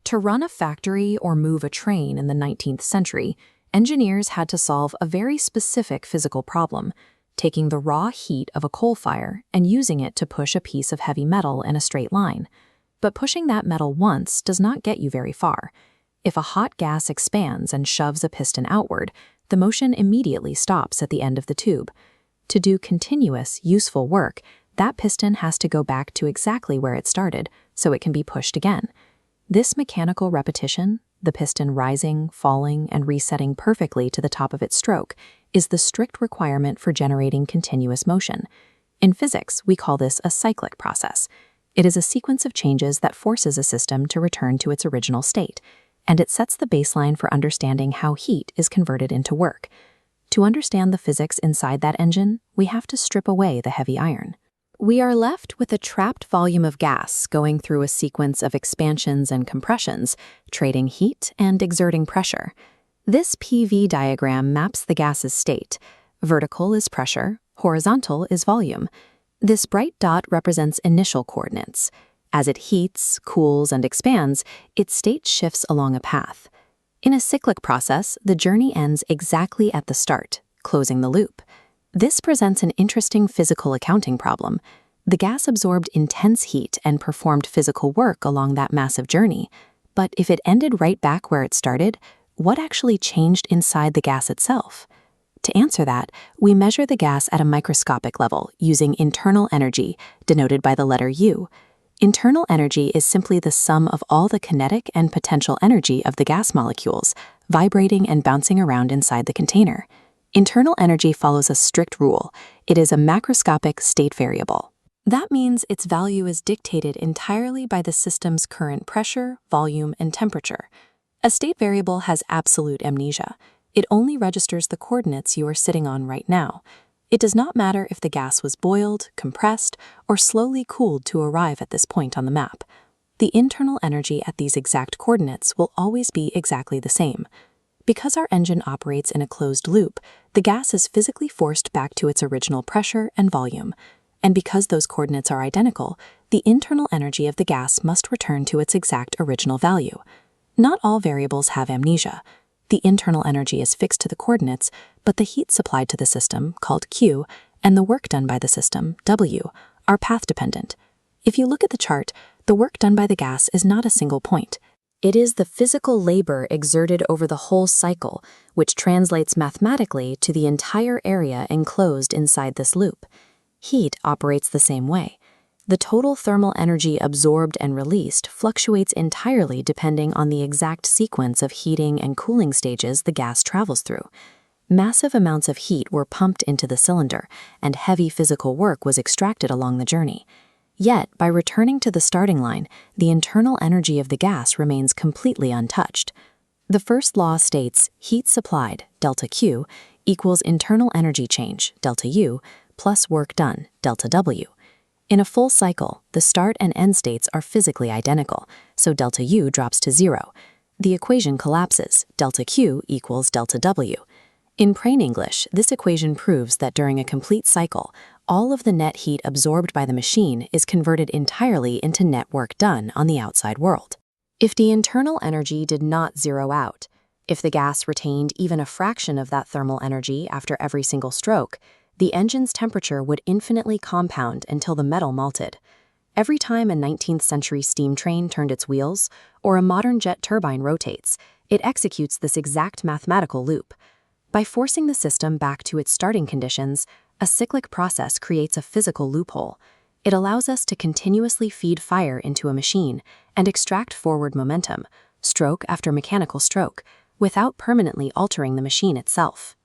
To run a factory or move a train in the 19th century, engineers had to solve a very specific physical problem, taking the raw heat of a coal fire and using it to push a piece of heavy metal in a straight line. But pushing that metal once does not get you very far. If a hot gas expands and shoves a piston outward, the motion immediately stops at the end of the tube. To do continuous, useful work, that piston has to go back to exactly where it started, so it can be pushed again. This mechanical repetition, the piston rising, falling, and resetting perfectly to the top of its stroke, is the strict requirement for generating continuous motion. In physics, we call this a cyclic process. It is a sequence of changes that forces a system to return to its original state, and it sets the baseline for understanding how heat is converted into work. To understand the physics inside that engine, we have to strip away the heavy iron. We are left with a trapped volume of gas going through a sequence of expansions and compressions, trading heat and exerting pressure. This PV diagram maps the gas's state. Vertical is pressure, horizontal is volume. This bright dot represents initial coordinates. As it heats, cools, and expands, its state shifts along a path. In a cyclic process, the journey ends exactly at the start, closing the loop. This presents an interesting physical accounting problem. The gas absorbed intense heat and performed physical work along that massive journey. But if it ended right back where it started, what actually changed inside the gas itself? To answer that, we measure the gas at a microscopic level using internal energy, denoted by the letter U. Internal energy is simply the sum of all the kinetic and potential energy of the gas molecules, vibrating and bouncing around inside the container. Internal energy follows a strict rule. It is a macroscopic state variable. That means its value is dictated entirely by the system's current pressure, volume, and temperature. A state variable has absolute amnesia. It only registers the coordinates you are sitting on right now. It does not matter if the gas was boiled, compressed, or slowly cooled to arrive at this point on the map. The internal energy at these exact coordinates will always be exactly the same. Because our engine operates in a closed loop, the gas is physically forced back to its original pressure and volume. And because those coordinates are identical, the internal energy of the gas must return to its exact original value. Not all variables have amnesia. The internal energy is fixed to the coordinates, but the heat supplied to the system, called Q, and the work done by the system, W, are path-dependent. If you look at the chart, the work done by the gas is not a single point. It is the physical labor exerted over the whole cycle, which translates mathematically to the entire area enclosed inside this loop. Heat operates the same way. The total thermal energy absorbed and released fluctuates entirely depending on the exact sequence of heating and cooling stages the gas travels through. Massive amounts of heat were pumped into the cylinder, and heavy physical work was extracted along the journey. Yet, by returning to the starting line, the internal energy of the gas remains completely untouched. The first law states heat supplied, delta Q, equals internal energy change, delta U, plus work done, delta W. In a full cycle, the start and end states are physically identical, so delta U drops to 0. The equation collapses, delta Q equals delta W. In plain English, this equation proves that during a complete cycle, all of the net heat absorbed by the machine is converted entirely into net work done on the outside world. If the internal energy did not zero out, if the gas retained even a fraction of that thermal energy after every single stroke, the engine's temperature would infinitely compound until the metal melted. Every time a 19th century steam train turned its wheels, or a modern jet turbine rotates, it executes this exact mathematical loop. By forcing the system back to its starting conditions, a cyclic process creates a physical loophole. It allows us to continuously feed fire into a machine and extract forward momentum, stroke after mechanical stroke, without permanently altering the machine itself.